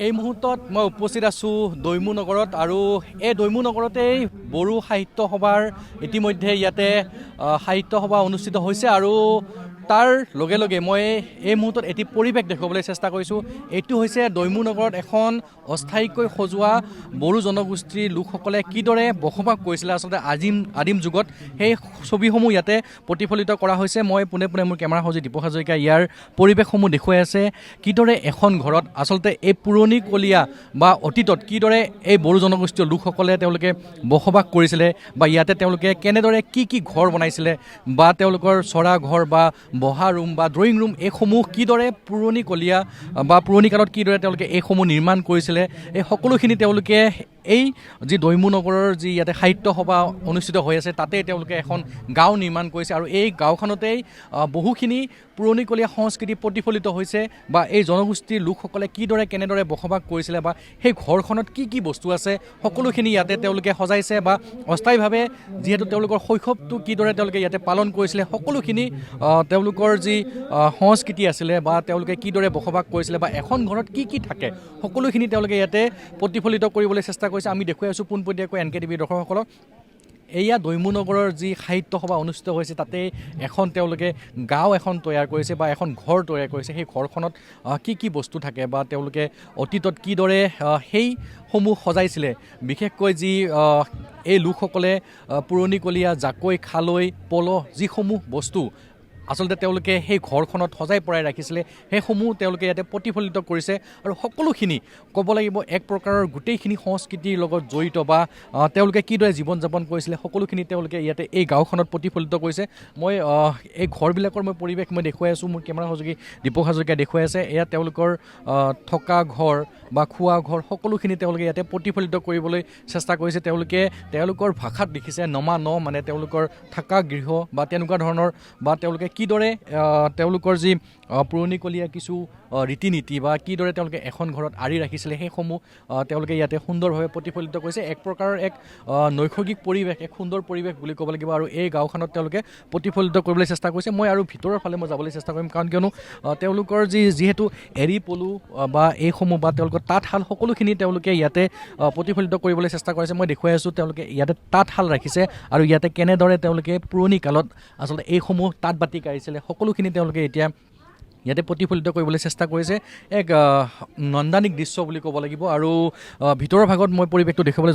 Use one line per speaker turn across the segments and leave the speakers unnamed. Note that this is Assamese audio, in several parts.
এই মুহূৰ্তত মই উপস্থিত আছোঁ দৈমু নগৰত আৰু এই দৈমু নগৰতেই বড়ো সাহিত্য সভাৰ ইতিমধ্যে ইয়াতে সাহিত্য সভা অনুষ্ঠিত হৈছে আৰু তাৰ লগে লগে মই এই মুহূৰ্তত এটি পৰিৱেশ দেখুৱাবলৈ চেষ্টা কৰিছোঁ। এইটো হৈছে দৈমু নগৰত এখন অস্থায়ীকৈ সজোৱা বড়ো জনগোষ্ঠীৰ লোকসকলে কিদৰে বসবাস কৰিছিলে আচলতে আদিম যুগত সেই ছবিসমূহ ইয়াতে প্ৰতিফলিত কৰা হৈছে। মই পোনে পোনে মোৰ কেমেৰা সহযোগী দীপক হাজৰিকা ইয়াৰ পৰিৱেশসমূহ দেখুৱাই আছে। কিদৰে এখন ঘৰত আচলতে এই পুৰণিকলীয়া বা অতীতত কিদৰে এই বড়ো জনগোষ্ঠীয় লোকসকলে তেওঁলোকে বসবাস কৰিছিলে বা ইয়াতে তেওঁলোকে কেনেদৰে কি ঘৰ বনাইছিলে বা তেওঁলোকৰ চৰা ঘৰ বা বহা ৰুম বা ড্ৰয়িং ৰুম এইসমূহ কিদৰে পুৰণিকলীয়া বা পুৰণি কালত কিদৰে তেওঁলোকে এইসমূহ নিৰ্মাণ কৰিছিলে এই সকলোখিনি তেওঁলোকে এই যি দৈমু নগৰৰ যি ইয়াতে সাহিত্য সভা অনুষ্ঠিত হৈ আছে তাতে তেওঁলোকে এখন গাঁও নিৰ্মাণ কৰিছে আৰু এই গাঁওখনতেই বহুখিনি পুৰণিকলীয়া সংস্কৃতি প্ৰতিফলিত হৈছে বা এই জনগোষ্ঠীৰ লোকসকলে কেনেদৰে বসবাস কৰিছিলে বা সেই ঘৰখনত কি বস্তু আছে সকলোখিনি ইয়াতে তেওঁলোকে সজাইছে বা অস্থায়ীভাৱে যিহেতু তেওঁলোকৰ শৈশৱটো কিদৰে তেওঁলোকে ইয়াতে পালন কৰিছিলে সকলোখিনি তেওঁলোকৰ যি সংস্কৃতি আছিলে বা তেওঁলোকে কিদৰে বসবাস কৰিছিলে বা এখন ঘৰত কি থাকে সকলোখিনি তেওঁলোকে ইয়াতে প্ৰতিফলিত কৰিবলৈ চেষ্টা কৰিছে। আমি দেখুৱাই আছোঁ পোনপটীয়াকৈ NKTV দৰ্শকসকলক। এয়া দৈমু নগৰৰ যি সাহিত্য সভা অনুষ্ঠিত হৈছে তাতে এখন তেওঁলোকে গাঁও এখন তৈয়াৰ কৰিছে বা এখন ঘৰ তৈয়াৰ কৰিছে। সেই ঘৰখনত কি বস্তু থাকে বা তেওঁলোকে অতীতত কিদৰে সেইসমূহ সজাইছিলে, বিশেষকৈ যি এই লোকসকলে পুৰণিকলীয়া জাকৈ, খালৈ, পল যিসমূহ বস্তু আচলতে তেওঁলোকে সেই ঘৰখনত সজাই পৰাই ৰাখিছিলে সেইসমূহ তেওঁলোকে ইয়াতে প্ৰতিফলিত কৰিছে আৰু সকলোখিনি ক'ব লাগিব এক প্ৰকাৰৰ গোটেইখিনি সংস্কৃতিৰ লগত জড়িত বা তেওঁলোকে কিদৰে জীৱন যাপন কৰিছিলে সকলোখিনি তেওঁলোকে ইয়াতে এই গাঁওখনত প্ৰতিফলিত কৰিছে। মই এই ঘৰবিলাকৰ পৰিৱেশ মই দেখুৱাই আছোঁ। মোৰ কেমেৰা সহযোগী দীপক হাজৰিকাই দেখুৱাই আছে। এয়া তেওঁলোকৰ থকা ঘৰ বা খোৱা ঘৰ সকলোখিনি তেওঁলোকে ইয়াতে প্ৰতিফলিত কৰিবলৈ চেষ্টা কৰিছে। তেওঁলোকে তেওঁলোকৰ ভাষাত লিখিছে নমা মানে তেওঁলোকৰ থকা গৃহ বা তেনেকুৱা ধৰণৰ বা তেওঁলোকে কিদৰে তেওঁলোকৰ যি পুৰণিকলীয়া কিছু ৰীতি নীতি বা কিদৰে তেওঁলোকে এখন ঘৰত আঁৰি ৰাখিছিলে সেইসমূহ তেওঁলোকে ইয়াতে সুন্দৰভাৱে প্ৰতিফলিত কৰিছে। এক প্ৰকাৰৰ এক নৈসৰ্গিক পৰিৱেশ, এক সুন্দৰ পৰিৱেশ বুলি ক'ব লাগিব আৰু এই গাঁওখনত তেওঁলোকে প্ৰতিফলিত কৰিবলৈ চেষ্টা কৰিছে। মই আৰু ভিতৰৰ ফালে মই যাবলৈ চেষ্টা কৰিম কাৰণ কিয়নো তেওঁলোকৰ যিহেতু এৰী পলু বা এইসমূহ বা তেওঁলোকৰ তাঁতশাল সকলোখিনি তেওঁলোকে ইয়াতে প্ৰতিফলিত কৰিবলৈ চেষ্টা কৰিছে। মই দেখুৱাই আছোঁ তেওঁলোকে ইয়াতে তাঁতশাল ৰাখিছে আৰু ইয়াতে কেনেদৰে তেওঁলোকে পুৰণি কালত আচলতে এইসমূহ তাঁত বাতি কাঢ়িছিলে সকলোখিনি তেওঁলোকে এতিয়া ইয়াতে প্ৰতিফলিত কৰিবলৈ চেষ্টা কৰিছে। এক নন্দানিক দৃশ্য বুলি ক'ব লাগিব আৰু ভিতৰৰ ভাগত মই পৰিৱেশটো দেখুৱাবলৈ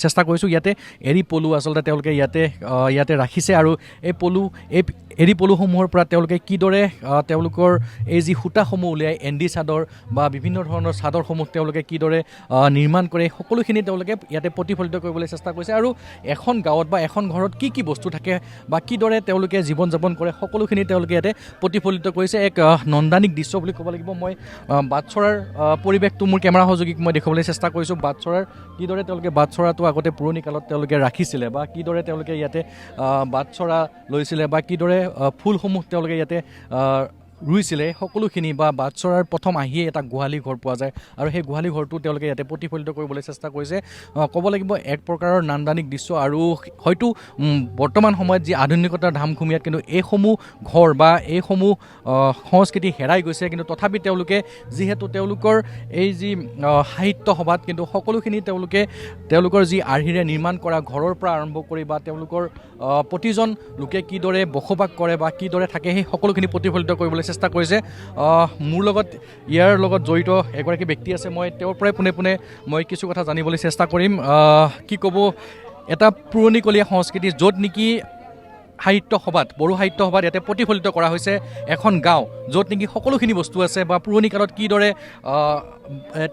চেষ্টা কৰিছোঁ। ইয়াতে এৰী পলু আচলতে তেওঁলোকে ইয়াতে ৰাখিছে আৰু এই এৰী পলুসমূহৰ পৰা তেওঁলোকে কিদৰে তেওঁলোকৰ এই যি সূতাসমূহ উলিয়াই এণ্ডি চাদৰ বা বিভিন্ন ধৰণৰ চাদৰসমূহ তেওঁলোকে কিদৰে নিৰ্মাণ কৰে সকলোখিনি তেওঁলোকে ইয়াতে প্ৰতিফলিত কৰিবলৈ চেষ্টা কৰিছে আৰু এখন গাঁৱত বা এখন ঘৰত কি বস্তু থাকে বা কিদৰে তেওঁলোকে জীৱন যাপন কৰে সকলোখিনি তেওঁলোকে ইয়াতে প্ৰতিফলিত কৰিছে। এক নন্দানিক দৃশ্য বুলি ক'ব লাগিব। মই বাটচৰাৰ পৰিৱেশটো মোৰ কেমেৰা সহযোগীক মই দেখুৱাবলৈ চেষ্টা কৰিছোঁ। বাটচৰাৰ কিদৰে তেওঁলোকে বাটচৰাটো আগতে পুৰণি কালত তেওঁলোকে ৰাখিছিলে বা কিদৰে তেওঁলোকে ইয়াতে বাটচৰা লৈছিলে বা কিদৰে ফুলসমূহ তেওঁলোকে ইয়াতে ৰুইছিলে সকলোখিনি বা বাটচৰাৰ প্ৰথম আহিয়ে এটা গোহালি ঘৰ পোৱা যায় আৰু সেই গোহালি ঘৰটো তেওঁলোকে ইয়াতে প্ৰতিফলিত কৰিবলৈ চেষ্টা কৰিছে। ক'ব লাগিব এক প্ৰকাৰৰ নান্দনিক দৃশ্য আৰু হয়তো বৰ্তমান সময়ত যি আধুনিকতাৰ ধামখুমীয়াত কিন্তু এইসমূহ ঘৰ বা এইসমূহ সংস্কৃতি হেৰাই গৈছে কিন্তু তথাপি তেওঁলোকে যিহেতু তেওঁলোকৰ এই যি সাহিত্য সভাত কিন্তু সকলোখিনি তেওঁলোকৰ যি আৰ্হিৰে নিৰ্মাণ কৰা ঘৰৰ পৰা আৰম্ভ কৰি বা তেওঁলোকৰ প্ৰতিজন লোকে কিদৰে বসবাস কৰে বা কিদৰে থাকে সেই সকলোখিনি প্ৰতিফলিত কৰিবলৈ চেষ্টা কৰিছে। মোৰ লগত ইয়াৰ লগত জড়িত এগৰাকী ব্যক্তি আছে। মই তেওঁৰ পৰাই পোনে মই কিছু কথা জানিবলৈ চেষ্টা কৰিম। কি ক'ব এটা পুৰণিকলীয়া সংস্কৃতি য'ত নেকি বড়ো সাহিত্য সভাত ইয়াতে প্ৰতিফলিত কৰা হৈছে এখন গাঁও য'ত নেকি সকলোখিনি বস্তু আছে বা পুৰণি কালত কিদৰে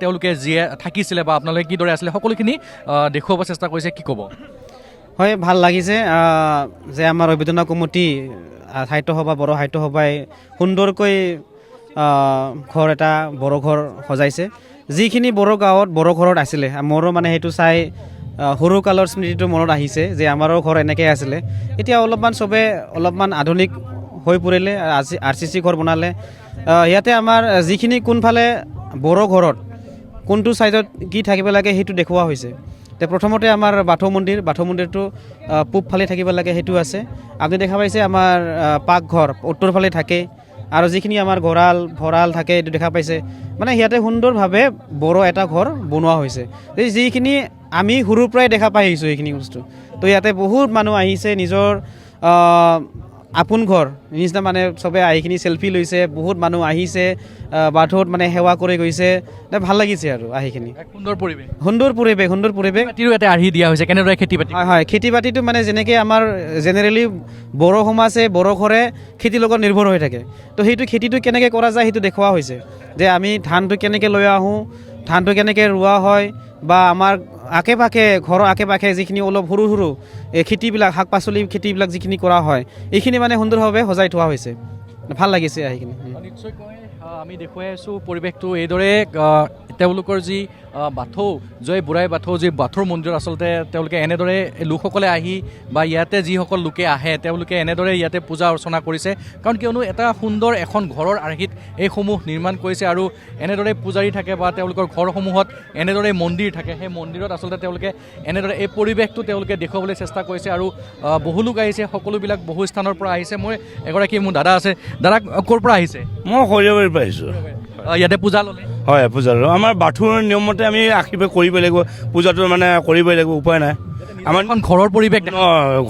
তেওঁলোকে জীয়াই থাকিছিলে বা আপোনালোকে কিদৰে আছিলে সকলোখিনি দেখুৱাব চেষ্টা কৰিছে। কি ক'ব?
হয়, ভাল লাগিছে যে আমাৰ অভিযান কমিটি সাহিত্য সভা বড়ো সাহিত্য সভাই সুন্দৰকৈ বড়ো ঘৰ সজাইছে। যিখিনি বড়ো গাঁৱত বড়ো ঘৰত আছিলে মোৰো সেইটো চাই সৰুকালৰ স্মৃতিটো মনত আহিছে যে আমাৰো ঘৰ এনেকৈ আছিলে। এতিয়া অলপমান আধুনিক হৈ পৰিলে, RCC ঘৰ বনালে। ইয়াতে আমাৰ যিখিনি কোনফালে বড়ো ঘৰত কোনটো ছাইডত কি থাকিব লাগে সেইটো দেখুওৱা হৈছে। প্ৰথমতে আমাৰ বাথৌ মন্দিৰটো পূব ফালে থাকিব লাগে সেইটো আছে। আপুনি দেখা পাইছে আমাৰ পাকঘৰ উত্তৰ ফালে থাকে আৰু যিখিনি আমাৰ গঁৰাল ভঁৰাল থাকে এইটো দেখা পাইছে মানে সিয়াতে সুন্দৰভাৱে বড়ো এটা ঘৰ বনোৱা হৈছে যিখিনি আমি সৰুৰ পৰাই দেখা পাই আহিছোঁ এইখিনি বস্তু তো ইয়াতে বহুত মানুহ আহিছে নিজৰ আপোন ঘৰ নিচিনা মানে চবে আহিখিনি চেলফি লৈছে বহুত মানুহ আহিছে বাথৌত মানে সেৱা কৰি গৈছে ভাল লাগিছে আৰু আহিখিনি সুন্দৰ পৰিৱেশ
ইয়াতে আৰ্হি দিয়া হৈছে কেনেদৰে খেতি বাতি
হয় খেতি বাতিটো মানে যেনেকৈ আমাৰ জেনেৰেলি বড়ো সমাজে বড়ো ঘৰে খেতিৰ লগত নিৰ্ভৰ হৈ থাকে তো সেইটো খেতিটো কেনেকৈ কৰা যায় সেইটো দেখুওৱা হৈছে যে আমি ধানটো কেনেকৈ লৈ আহোঁ ধানটো কেনেকৈ ৰোৱা হয় বা আমাৰ আশে পাশে ঘৰৰ আশে পাশে যিখিনি অলপ সৰু সৰু খেতিবিলাক শাক পাচলি খেতিবিলাক যিখিনি কৰা হয় এইখিনি মানে সুন্দৰভাৱে সজাই থোৱা হৈছে ভাল লাগিছে আহিখিনি
নিশ্চয়কৈ আমি দেখুৱাই আছোঁ পৰিৱেশটো এইদৰে তেওঁলোকৰ যি বাথৌ জয় বুঢ়াই বাথৌ যি বাথৌৰ মন্দিৰত আচলতে তেওঁলোকে এনেদৰে লোকসকলে আহি বা ইয়াতে যিসকল লোকে আহে তেওঁলোকে এনেদৰে ইয়াতে পূজা অৰ্চনা কৰিছে কাৰণ কিয়নো এটা সুন্দৰ এখন ঘৰৰ আৰ্হিত এইসমূহ নিৰ্মাণ কৰিছে আৰু এনেদৰে পূজাৰী থাকে বা তেওঁলোকৰ ঘৰসমূহত এনেদৰে মন্দিৰ থাকে সেই মন্দিৰত আচলতে তেওঁলোকে এনেদৰে এই পৰিৱেশটো তেওঁলোকে দেখুৱাবলৈ চেষ্টা কৰিছে আৰু বহু লোক আহিছে সকলোবিলাক বহু স্থানৰ পৰা আহিছে মই এগৰাকী মোৰ দাদা আছে দাদা ক'ৰ পৰা আহিছে
মই সৰিয়হবাৰীৰ পৰা আহিছোঁ
ইয়াতে পূজা ল'লে
হয় পূজা ল'লোঁ আমাৰ বাথৌৰ নিয়মমতে আমি আশীৰ্বাদ কৰিবই লাগিব পূজাটো মানে কৰিবই লাগিব উপায় নাই আমাৰ
এখন ঘৰৰ পৰিৱেশ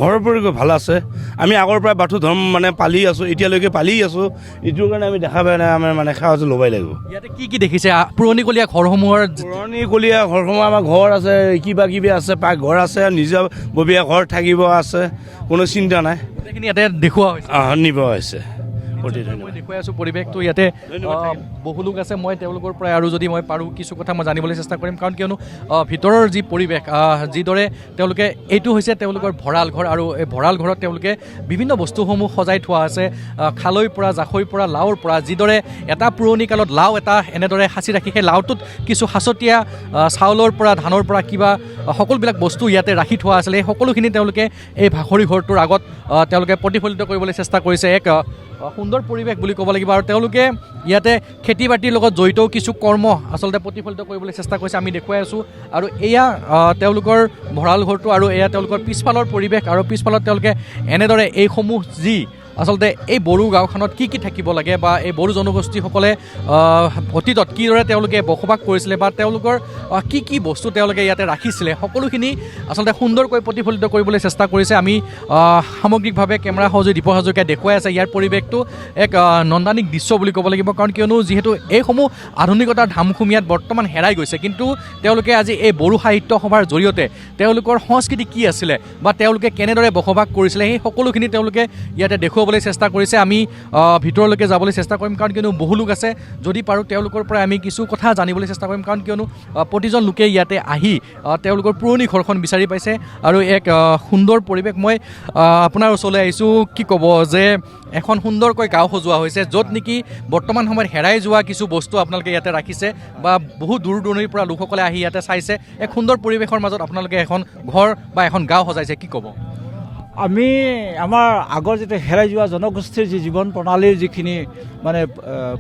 ঘৰৰ পৰিৱেশ ভাল আছে আমি আগৰ পৰাই বাথৌ ধৰ্ম মানে পালি আছোঁ এতিয়ালৈকে পালি আছোঁ এইটোৰ কাৰণে আমি দেখা পাই নাই আমাৰ মানে সেৱাটো ল'বই লাগিব
ইয়াতে কি দেখিছে পুৰণিকলীয়া ঘৰসমূহৰ
পুৰণিকলীয়া ঘৰসমূহ আমাৰ ঘৰ আছে কিবা কিবি আছে পাকঘৰ আছে নিজাববীয়া ঘৰ থাকিব আছে কোনো চিন্তা নাই
গোটেইখিনি ইয়াতে দেখুওৱা হৈছে
নিব হৈছে
মই দেখুৱাই আছোঁ পৰিৱেশটো ইয়াতে বহু লোক আছে মই তেওঁলোকৰ পৰাই আৰু যদি মই পাৰোঁ কিছু কথা মই জানিবলৈ চেষ্টা কৰিম কাৰণ কিয়নো ভিতৰৰ যি পৰিৱেশ যিদৰে তেওঁলোকে এইটো হৈছে তেওঁলোকৰ ভঁৰাল ঘৰ আৰু এই ভঁৰাল ঘৰত তেওঁলোকে বিভিন্ন বস্তুসমূহ সজাই থোৱা আছে খালৈৰ পৰা জাখৈৰ পৰা লাওৰ পৰা যিদৰে এটা পুৰণি কালত লাও এটা এনেদৰে সাঁচি ৰাখি সেই লাওটোত কিছু সাঁচতীয়া চাউলৰ পৰা ধানৰ পৰা কিবা সকলোবিলাক বস্তু ইয়াতে ৰাখি থোৱা আছিলে এই সকলোখিনি তেওঁলোকে এই ভাখৰি ঘৰটোৰ আগত তেওঁলোকে প্ৰতিফলিত কৰিবলৈ চেষ্টা কৰিছে এক সুন্দৰ পৰিৱেশ বুলি ক'ব লাগিব আৰু তেওঁলোকে ইয়াতে খেতি বাতিৰ লগত জড়িত কিছু কৰ্ম আচলতে প্ৰতিফলিত কৰিবলৈ চেষ্টা কৰিছে আমি দেখুৱাই আছোঁ আৰু এয়া তেওঁলোকৰ ভঁৰাল ঘৰটো আৰু এয়া তেওঁলোকৰ পিছফালৰ পৰিৱেশ আৰু পিছফালত তেওঁলোকে এনেদৰে এইসমূহ যি আচলতে এই বড়ো গাঁওখনত কি থাকিব লাগে বা এই বড়ো জনগোষ্ঠীসকলে অতীতত কিদৰে তেওঁলোকে বসবাস কৰিছিলে বা তেওঁলোকৰ কি বস্তু তেওঁলোকে ইয়াতে ৰাখিছিলে সকলোখিনি আচলতে সুন্দৰকৈ প্ৰতিফলিত কৰিবলৈ চেষ্টা কৰিছে আমি সামগ্ৰিকভাৱে কেমেৰা সহযোগী দীপক হাজৰিকাই দেখুৱাই আছে ইয়াৰ পৰিৱেশটো এক নন্দানিক দৃশ্য বুলি ক'ব লাগিব কাৰণ কিয়নো যিহেতু এইসমূহ আধুনিকতাৰ ধামখুমীয়াত বৰ্তমান হেৰাই গৈছে কিন্তু তেওঁলোকে আজি এই বড়ো সাহিত্য সভাৰ জৰিয়তে তেওঁলোকৰ সংস্কৃতি কি আছিলে বা তেওঁলোকে কেনেদৰে বসবাস কৰিছিলে সেই সকলোখিনি তেওঁলোকে ইয়াতে দেখুৱাবলৈ চেষ্টা কৰিছে আমি ভিতৰলৈকে যাবলৈ চেষ্টা কৰিম কাৰণ কিয়নো বহু লোক আছে যদি পাৰোঁ তেওঁলোকৰ পৰা আমি কিছু কথা জানিবলৈ চেষ্টা কৰিম কাৰণ কিয়নো প্ৰতিজন লোকে ইয়াতে আহি তেওঁলোকৰ পুৰণি ঘৰখন বিচাৰি পাইছে আৰু এক সুন্দৰ পৰিৱেশ মই আপোনাৰ ওচৰলৈ আহিছোঁ কি ক'ব যে এখন সুন্দৰকৈ গাঁও সজোৱা হৈছে য'ত নেকি বৰ্তমান সময়ত হেৰাই যোৱা কিছু বস্তু আপোনালোকে ইয়াতে ৰাখিছে বা বহু দূৰ দূৰণিৰ পৰা লোকসকলে আহি ইয়াতে চাইছে এক সুন্দৰ পৰিৱেশৰ মাজত আপোনালোকে এখন ঘৰ বা এখন গাঁও সজাইছে কি ক'ব
আমি আমাৰ আগৰ যিটো হেৰাই যোৱা জনগোষ্ঠীৰ যি জীৱন প্ৰণালীৰ যিখিনি মানে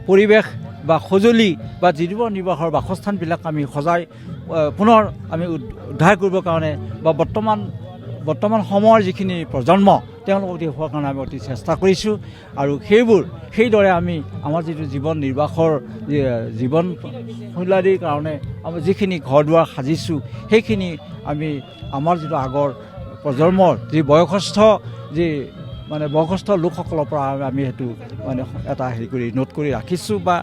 পৰিৱেশ বা সঁজুলি বা জীৱন নিৰ্বাহৰ বাসস্থানবিলাক আমি সজাই পুনৰ আমি উদ্ধাৰ কৰিবৰ কাৰণে বা বৰ্তমান সময়ৰ যিখিনি প্ৰজন্ম তেওঁলোকক দেখুৱাৰ কাৰণে আমি অতি চেষ্টা কৰিছোঁ আৰু সেইদৰে আমি আমাৰ যিটো জীৱন নিৰ্বাহৰ জীৱনশৈলীৰ কাৰণে আমি যিখিনি ঘৰ দুৱাৰ সাজিছোঁ সেইখিনি আমি আমাৰ যিটো আগৰ প্ৰজন্মৰ যি বয়সস্থ লোকসকলৰ পৰা আমি সেইটো মানে এটা নোট কৰি ৰাখিছোঁ বা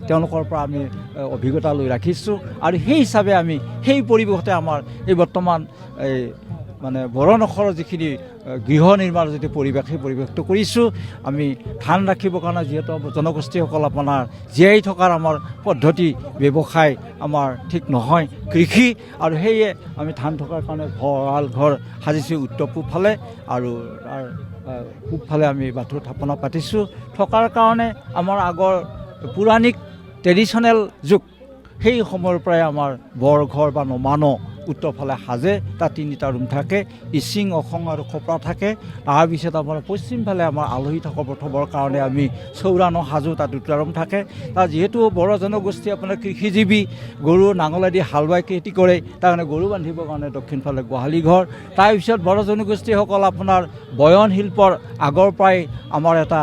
তেওঁলোকৰ পৰা আমি অভিজ্ঞতা লৈ ৰাখিছোঁ আৰু সেই হিচাপে আমি সেই পৰিৱেশতে আমাৰ এই বৰ্তমান মানে বড়ো নখৰৰ যিখিনি গৃহ নিৰ্মাণৰ যিটো পৰিৱেশ সেই পৰিৱেশটো কৰিছোঁ আমি ধান ৰাখিবৰ কাৰণে যিহেতু জনগোষ্ঠীসকল আপোনাৰ জীয়াই থকাৰ আমাৰ পদ্ধতি ব্যৱসায় আমাৰ ঠিক নহয় কৃষি আৰু সেয়ে আমি ধান থকাৰ কাৰণে ভঁৰাল ঘৰ সাজিছোঁ উত্তৰ পূবফালে আৰু তাৰ পূবফালে আমি বাথৌ থাপনা পাতিছোঁ থকাৰ কাৰণে আমাৰ আগৰ পৌৰাণিক ট্ৰেডিশ্যনেল যুগ সেই সময়ৰ পৰাই আমাৰ বৰঘৰ বা নমান উত্তৰফালে সাজে তাত 3টা ৰুম থাকে ইচিং অসং আৰু খপৰা থাকে তাৰপিছত আমাৰ পশ্চিমফালে আমাৰ আলহী থবৰ কাৰণে আমি চৌৰা সাজোঁ তাত 2টা ৰুম থাকে তাত যিহেতু বড়ো জনগোষ্ঠী আপোনাৰ কৃষিজীৱী গৰু নাঙলেদি হাল বাই খেতি কৰে তাৰ কাৰণে গৰু বান্ধিবৰ কাৰণে দক্ষিণফালে গোহালি ঘৰ তাৰপিছত বড়ো জনগোষ্ঠীসকল আপোনাৰ বয়ন শিল্পৰ আগৰ পৰাই আমাৰ এটা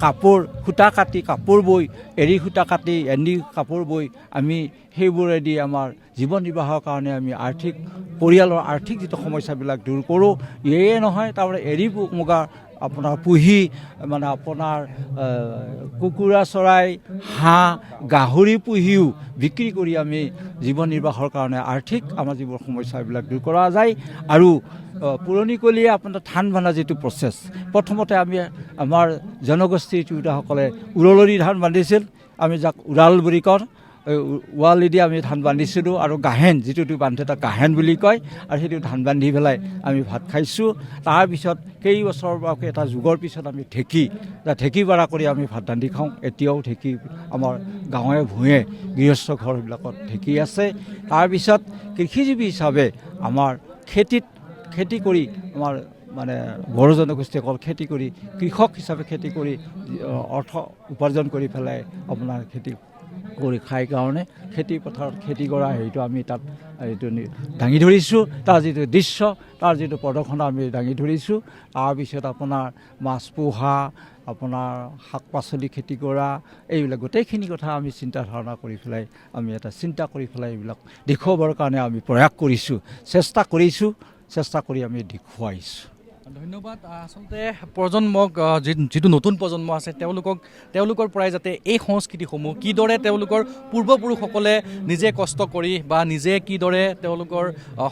কাপোৰ সূতা কাটি কাপোৰ বৈ এৰী সূতা কাটি এণ্ডি কাপোৰ বৈ আমি সেইবোৰেদি আমাৰ জীৱন নিৰ্বাহৰ কাৰণে আমি পৰিয়ালৰ আৰ্থিক যিটো সমস্যাবিলাক দূৰ কৰোঁ। এয়ে নহয় তাৰমানে এৰী মুগা আপোনাৰ পুহি মানে আপোনাৰ কুকুৰা চৰাই হাঁহ গাহৰি পুহিও বিক্ৰী কৰি আমি জীৱন নিৰ্বাহৰ কাৰণে আৰ্থিক আমাৰ যিবোৰ সমস্যাবিলাক দূৰ কৰা যায়। আৰু পুৰণিকলীয়া আপোনাৰ ধান বান্ধা যিটো প্ৰচেছ, প্ৰথমতে আমি আমাৰ জনগোষ্ঠীৰ তিৰোতাসকলে উৰলৰি ধান বান্ধিছিল, আমি যাক উৰাল বুলি কওঁ, ৱালেদি আমি ধান বান্ধিছিলোঁ। আৰু গাহেন যিটো বান্ধে তাক গাহেন বুলি কয়, আৰু সেইটো ধান বান্ধি পেলাই আমি ভাত খাইছোঁ। তাৰপিছত কেইবছৰ বা এটা যুগৰ পিছত আমি ঢেঁকী বাৰা কৰি আমি ভাত ৰান্ধি খাওঁ। এতিয়াও ঢেঁকী আমাৰ গাঁৱে ভূঞে গৃহস্থ ঘৰবিলাকত ঢেঁকী আছে। তাৰপিছত কৃষিজীৱী হিচাপে আমাৰ খেতি কৰি আমাৰ মানে বড়ো জনগোষ্ঠীসকল খেতি কৰি কৃষক হিচাপে খেতি কৰি অৰ্থ উপাৰ্জন কৰি পেলাই আপোনাৰ খেতি কৰি খাই কাৰণে খেতি পথাৰত খেতি কৰা হেৰিটো আমি তাত এইটো দাঙি ধৰিছোঁ। তাৰ যিটো দৃশ্য, তাৰ যিটো প্ৰদৰ্শন আমি দাঙি ধৰিছোঁ। তাৰপিছত আপোনাৰ মাছ পোহা, আপোনাৰ শাক পাচলি খেতি কৰা, এইবিলাক গোটেইখিনি কথা আমি চিন্তা ধাৰণা কৰি পেলাই এইবিলাক দেখুৱাবৰ কাৰণে আমি প্ৰয়াস কৰিছোঁ, চেষ্টা কৰি আমি দেখুৱাইছোঁ।
ধন্যবাদ। আচলতে প্ৰজন্মক যিটো নতুন প্ৰজন্ম আছে তেওঁলোকৰ পৰাই যাতে এই সংস্কৃতিসমূহ কিদৰে তেওঁলোকৰ পূৰ্বপুৰুষসকলে নিজে কষ্ট কৰি বা নিজে কিদৰে তেওঁলোকৰ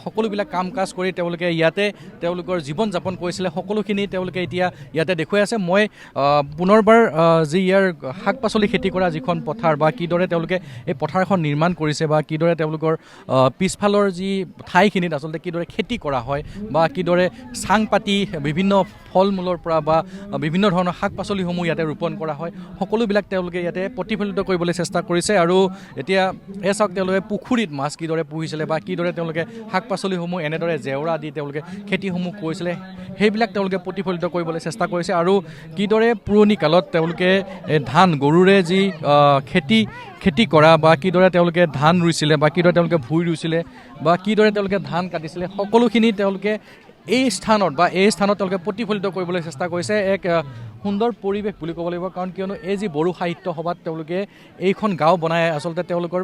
সকলোবিলাক কাম কাজ কৰি তেওঁলোকে ইয়াতে তেওঁলোকৰ জীৱন যাপন কৰিছিলে, সকলোখিনি তেওঁলোকে এতিয়া ইয়াতে দেখুৱাই আছে। মই পুনৰবাৰ যি ইয়াৰ শাক পাচলি খেতি কৰা যিখন পথাৰ বা কিদৰে তেওঁলোকে এই পথাৰখন নিৰ্মাণ কৰিছে বা কিদৰে তেওঁলোকৰ পিছফালৰ যি ঠাইখিনিত আচলতে কিদৰে খেতি কৰা হয় বা কিদৰে চাং পাতি বিভিন্ন ফল মূলৰ পৰা বা বিভিন্ন ধৰণৰ শাক পাচলিসমূহ ইয়াতে ৰোপণ কৰা হয়, সকলোবিলাক তেওঁলোকে ইয়াতে প্ৰতিফলিত কৰিবলৈ চেষ্টা কৰিছে। আৰু এতিয়া চাওক তেওঁলোকে পুখুৰীত মাছ কিদৰে পুহিছিলে বা কিদৰে তেওঁলোকে শাক পাচলিসমূহ এনেদৰে জেওৰা দি তেওঁলোকে খেতিসমূহ কৰিছিলে, সেইবিলাক তেওঁলোকে প্ৰতিফলিত কৰিবলৈ চেষ্টা কৰিছে। আৰু কিদৰে পুৰণি কালত তেওঁলোকে ধান গৰুৰে যি খেতি কৰা বা কিদৰে তেওঁলোকে ধান ৰুইছিলে বা কিদৰে তেওঁলোকে ভুই ৰুইছিলে বা কিদৰে তেওঁলোকে ধান কাটিছিলে, সকলোখিনি তেওঁলোকে এই স্থানত তেওঁলোকে প্ৰতিফলিত কৰিবলৈ চেষ্টা কৰিছে। এক সুন্দৰ পৰিৱেশ বুলি ক'ব লাগিব, কাৰণ কিয়নো এই যি বড়ো সাহিত্য সভাত তেওঁলোকে এইখন গাঁও বনাই আচলতে তেওঁলোকৰ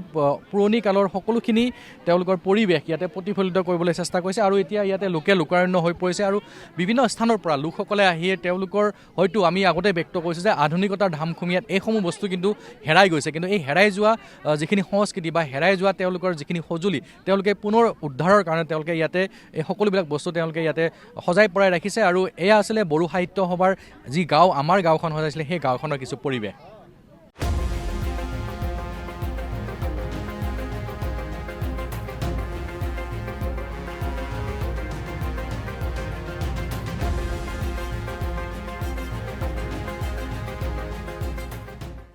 পুৰণি কালৰ সকলোখিনি তেওঁলোকৰ পৰিৱেশ ইয়াতে প্ৰতিফলিত কৰিবলৈ চেষ্টা কৰিছে। আৰু এতিয়া ইয়াতে লোকাৰণ্য হৈ পৰিছে আৰু বিভিন্ন স্থানৰ পৰা লোকসকলে আহি তেওঁলোকৰ হয়তো আমি আগতে ব্যক্ত কৰিছোঁ যে আধুনিকতাৰ ধামখুমীয়াত এইসমূহ বস্তু কিন্তু হেৰাই গৈছে, কিন্তু এই হেৰাই যোৱা যিখিনি সংস্কৃতি বা হেৰাই যোৱা তেওঁলোকৰ যিখিনি সঁজুলি তেওঁলোকে পুনৰ উদ্ধাৰৰ কাৰণে তেওঁলোকে ইয়াতে এই সকলোবিলাক বস্তু তেওঁলোকে ইয়াতে সজাই পৰাই ৰাখিছে। আৰু এয়া আছিলে বড়ো সাহিত্য সভাৰ যি গাঁও, আমাৰ গাঁওখন সজাইছিলে সেই গাঁওখনৰ কিছু পৰিৱেশ।